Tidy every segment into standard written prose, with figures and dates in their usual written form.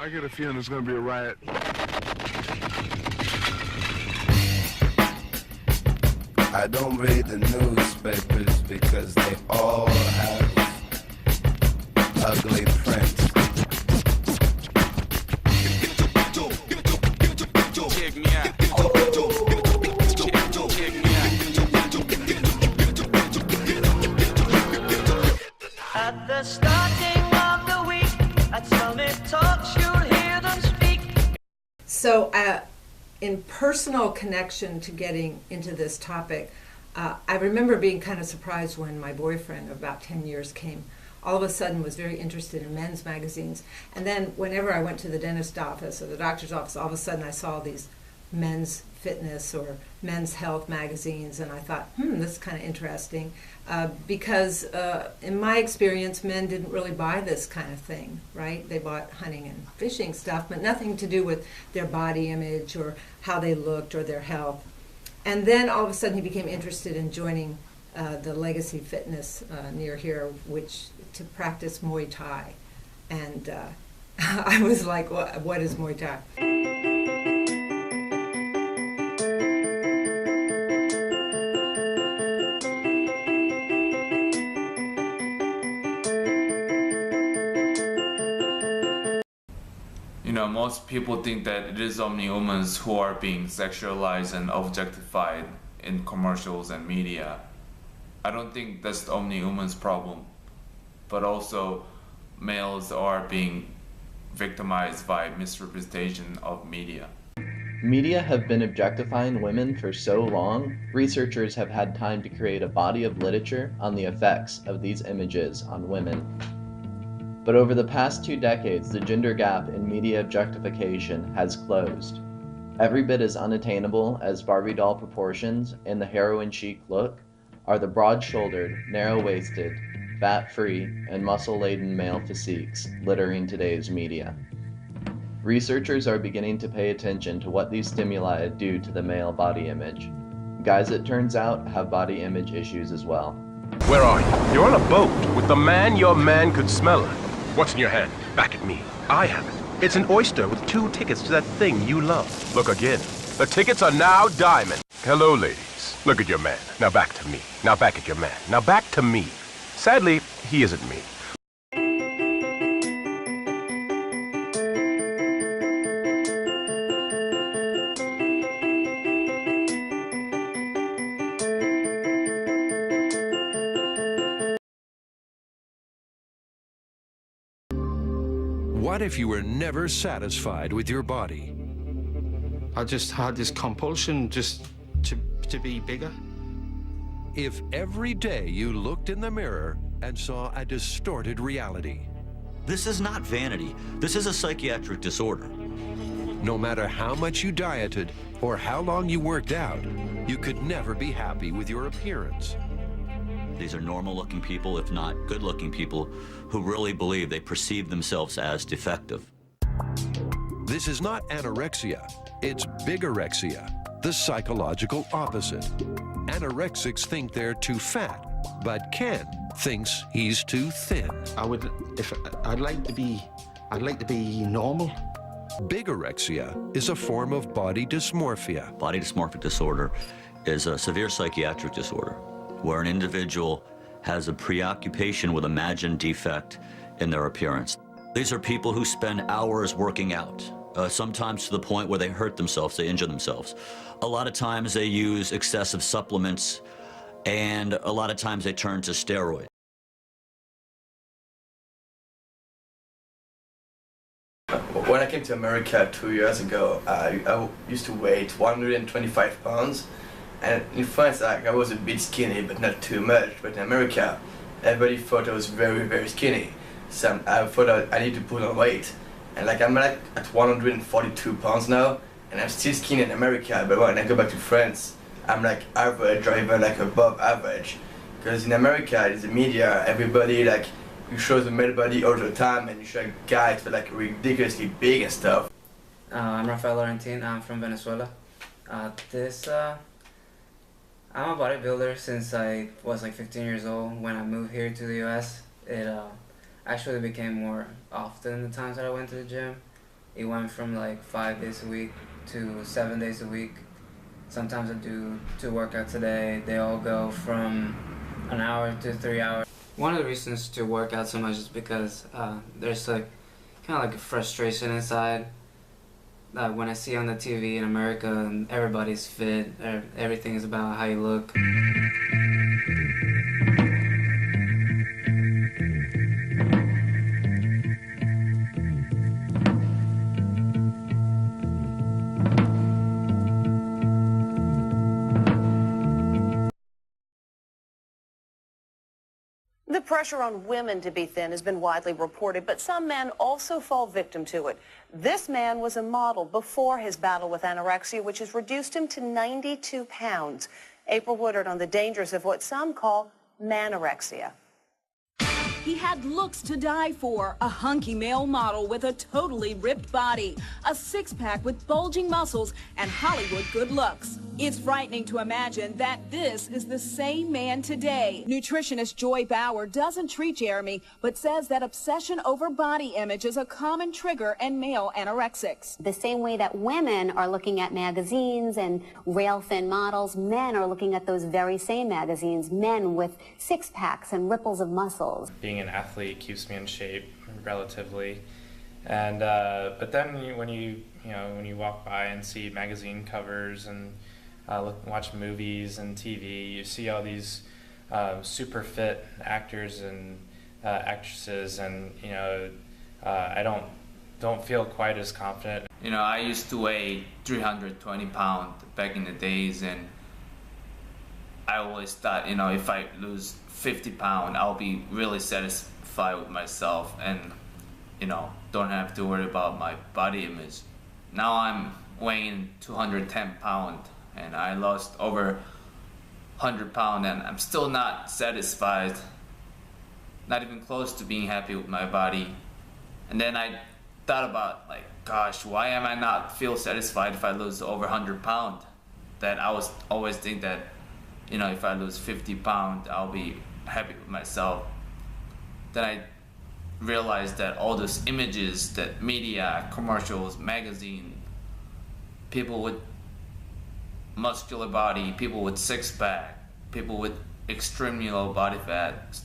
I get a feeling there's going to be a riot. I don't read the newspapers because they all have ugly print. Check me out. At the starting of the week, at Summit Talks, you'll hear them speak. So, in personal connection to getting into this topic, I remember being kind of surprised when my boyfriend of about 10 years came. All of a sudden was very interested in men's magazines. And then whenever I went to the dentist office or the doctor's office, all of a sudden I saw these men's fitness or men's health magazines, and I thought, this is kind of interesting, because in my experience, men didn't really buy this kind of thing, right? They bought hunting and fishing stuff, but nothing to do with their body image or how they looked or their health. And then all of a sudden he became interested in joining the Legacy Fitness near here, which to practice Muay Thai. And I was like, what is Muay Thai? You know, most people think that it is only women who are being sexualized and objectified in commercials and media. I don't think that's the only woman's problem, but also males are being victimized by misrepresentation of media. Media have been objectifying women for so long, researchers have had time to create a body of literature on the effects of these images on women. But over the past 2 decades, the gender gap in media objectification has closed. Every bit as unattainable as Barbie doll proportions and the heroin chic look are the broad-shouldered, narrow-waisted, fat-free, and muscle-laden male physiques littering today's media. Researchers are beginning to pay attention to what these stimuli do to the male body image. Guys, it turns out, have body image issues as well. Where are you? You're on a boat with the man your man could smell her. What's in your hand? Back at me. I have it. It's an oyster with 2 tickets to that thing you love. Look again. The tickets are now diamond. Hello, ladies. Look at your man. Now back to me. Now back at your man. Now back to me. Sadly, he isn't me. What if you were never satisfied with your body? I just had this compulsion just to be bigger. If every day you looked in the mirror and saw a distorted reality? This is not vanity. This is a psychiatric disorder. No matter how much you dieted or how long you worked out, you could never be happy with your appearance. These are normal-looking people, if not good-looking people, who really believe they perceive themselves as defective. This is not anorexia, it's bigorexia, the psychological opposite. Anorexics think they're too fat, but Ken thinks he's too thin. I'd like to be normal. Bigorexia is a form of body dysmorphia. Body dysmorphic disorder is a severe psychiatric disorder where an individual has a preoccupation with imagined defect in their appearance. These are people who spend hours working out, sometimes to the point where they hurt themselves, they injure themselves. A lot of times they use excessive supplements, and a lot of times they turn to steroids. When I came to America 2 years ago, I used to weigh 125 pounds. And in France, I was a bit skinny, but not too much. But in America, everybody thought I was very, very skinny. So I thought I need to put on weight. And I'm at 142 pounds now, and I'm still skinny in America. But when I go back to France, I'm average or even above average. Because in America, in the media, everybody you show the male body all the time, and you show guys that ridiculously big and stuff. I'm Rafael Laurentine. I'm from Venezuela. I'm a bodybuilder since I was 15 years old. When I moved here to the US, it actually became more often the times that I went to the gym. It went from like 5 days a week to 7 days a week. Sometimes I do 2 workouts a day. They all go from an hour to 3 hours. One of the reasons to work out so much is because there's like kind of like a frustration inside. When I see on the TV in America and everybody's fit, everything is about how you look. The pressure on women to be thin has been widely reported, but some men also fall victim to it. This man was a model before his battle with anorexia, which has reduced him to 92 pounds. April Woodard on the dangers of what some call manorexia. He had looks to die for, a hunky male model with a totally ripped body, a six-pack with bulging muscles, and Hollywood good looks. It's frightening to imagine that this is the same man today. Nutritionist Joy Bauer doesn't treat Jeremy, but says that obsession over body image is a common trigger in male anorexics. The same way that women are looking at magazines and rail-thin models, men are looking at those very same magazines, men with six-packs and ripples of muscles. Being an athlete keeps me in shape relatively, and but then when you walk by and see magazine covers and watch movies and TV, you see all these super fit actors and actresses, and I don't feel quite as confident. I used to weigh 320 pounds back in the days, and I always thought, if I lose 50 pounds, I'll be really satisfied with myself and, don't have to worry about my body image. Now I'm weighing 210 pounds and I lost over 100 pounds and I'm still not satisfied, not even close to being happy with my body. And then I thought about, gosh, why am I not feel satisfied if I lose over 100 pounds? That I was always think that, if I lose 50 pounds, I'll be happy with myself. Then I realized that all those images that media, commercials, magazine, people with muscular body, people with six-pack, people with extremely low body fat.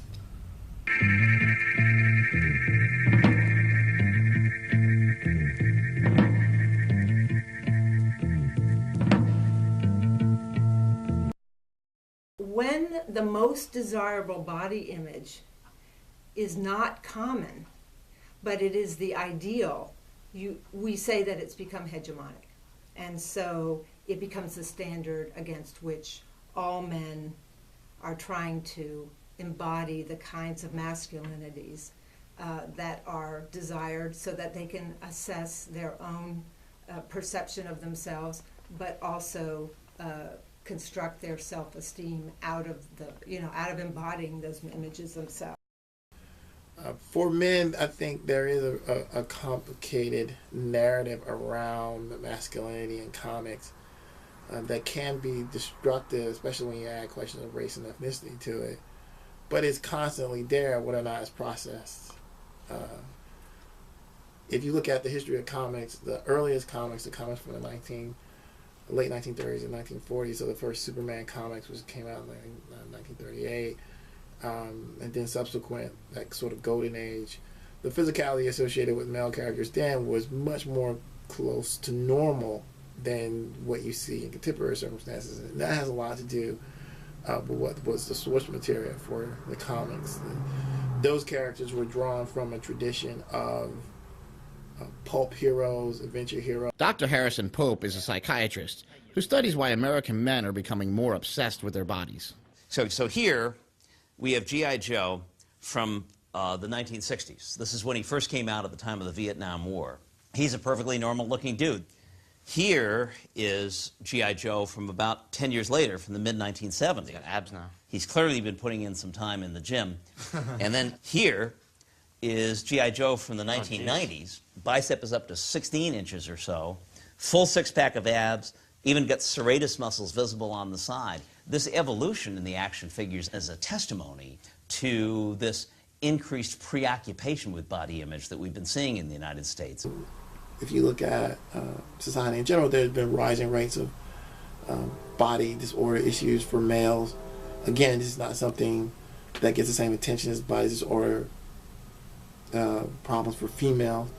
When the most desirable body image is not common, but it is the ideal, we say that it's become hegemonic. And so it becomes the standard against which all men are trying to embody the kinds of masculinities that are desired so that they can assess their own perception of themselves, but also construct their self-esteem out of embodying those images themselves. For men, I think there is a complicated narrative around masculinity in comics that can be destructive, especially when you add questions of race and ethnicity to it. But it's constantly there, whether or not it's processed. If you look at the history of comics, the earliest comics, the comics from the late 1930s and 1940s, so the first Superman comics came out in 1938. And then subsequent, that sort of golden age, the physicality associated with male characters then was much more close to normal than what you see in contemporary circumstances. And that has a lot to do with what was the source material for the comics. Those characters were drawn from a tradition of pulp heroes, adventure heroes. Dr. Harrison Pope is a psychiatrist who studies why American men are becoming more obsessed with their bodies. So here we have G.I. Joe from the 1960s. This is when he first came out at the time of the Vietnam War. He's a perfectly normal-looking dude. Here is G.I. Joe from about 10 years later, from the mid-1970s. He's got abs now. He's clearly been putting in some time in the gym. And then here is G.I. Joe from the 1990s. Bicep is up to 16 inches or so, full six-pack of abs, even got serratus muscles visible on the side. This evolution in the action figures is a testimony to this increased preoccupation with body image that we've been seeing in the United States. if you look at society in general, there's been rising rates of body disorder issues for males. Again, this is not something that gets the same attention as body disorder problems for females,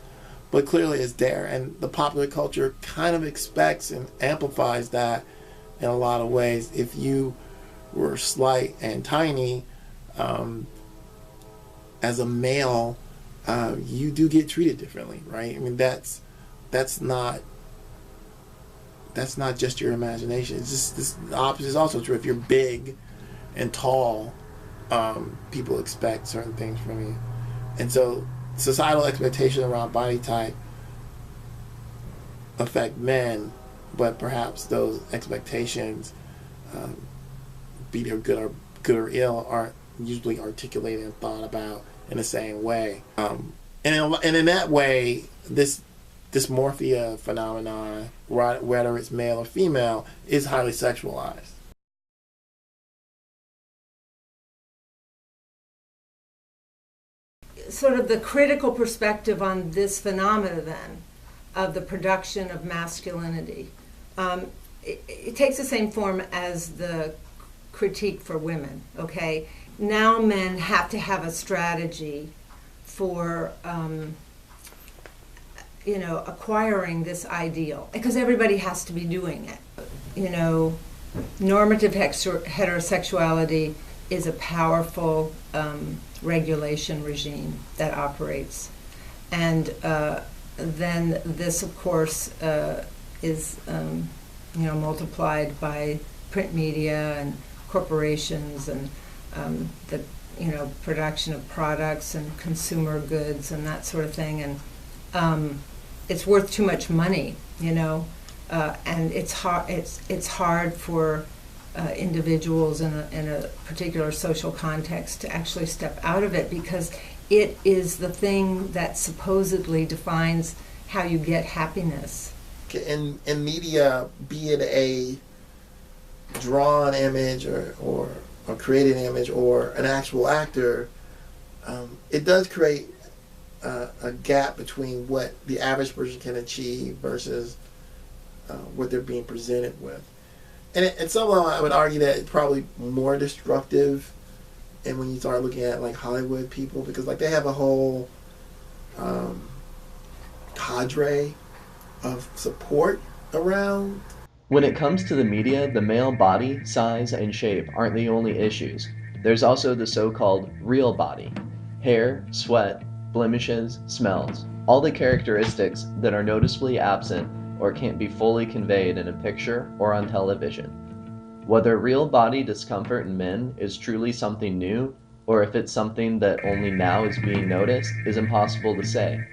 but clearly it's there, and the popular culture kind of expects and amplifies that in a lot of ways. If you were slight and tiny, as a male, you do get treated differently, right? I mean, that's not just your imagination. It's just the opposite is also true. If you're big and tall, people expect certain things from you, and so societal expectation around body type affect men, but perhaps those expectations, be they good or ill, aren't usually articulated and thought about in the same way. And in that way, this dysmorphia phenomenon, whether it's male or female, is highly sexualized. Sort of the critical perspective on this phenomena then, of the production of masculinity, it takes the same form as the critique for women, okay? Now men have to have a strategy for acquiring this ideal, because everybody has to be doing it. Normative heterosexuality is a powerful regulation regime that operates, and then this, of course, is multiplied by print media and corporations and the production of products and consumer goods and that sort of thing, and it's worth too much money, and it's hard for individuals in a particular social context to actually step out of it, because it is the thing that supposedly defines how you get happiness. In media, be it a drawn image or a created image or an actual actor, it does create a gap between what the average person can achieve versus what they're being presented with. And at some level, I would argue that it's probably more destructive. And when you start looking at like Hollywood people, because like they have a whole cadre of support around. When it comes to the media, the male body, size, and shape aren't the only issues. There's also the so-called real body. Hair, sweat, blemishes, smells. All the characteristics that are noticeably absent or can't be fully conveyed in a picture or on television. Whether real body discomfort in men is truly something new, or if it's something that only now is being noticed, is impossible to say.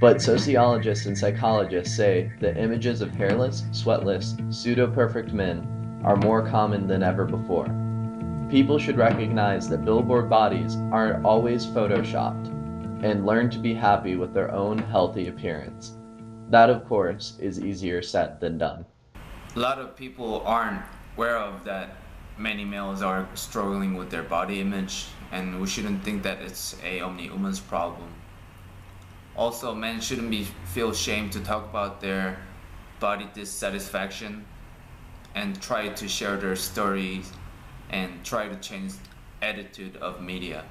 But sociologists and psychologists say that images of hairless, sweatless, pseudo-perfect men are more common than ever before. People should recognize that billboard bodies aren't always photoshopped, and learn to be happy with their own healthy appearance. That, of course, is easier said than done. A lot of people aren't aware of that many males are struggling with their body image, and we shouldn't think that it's a only woman's problem. Also, men shouldn't feel ashamed to talk about their body dissatisfaction and try to share their stories and try to change the attitude of media.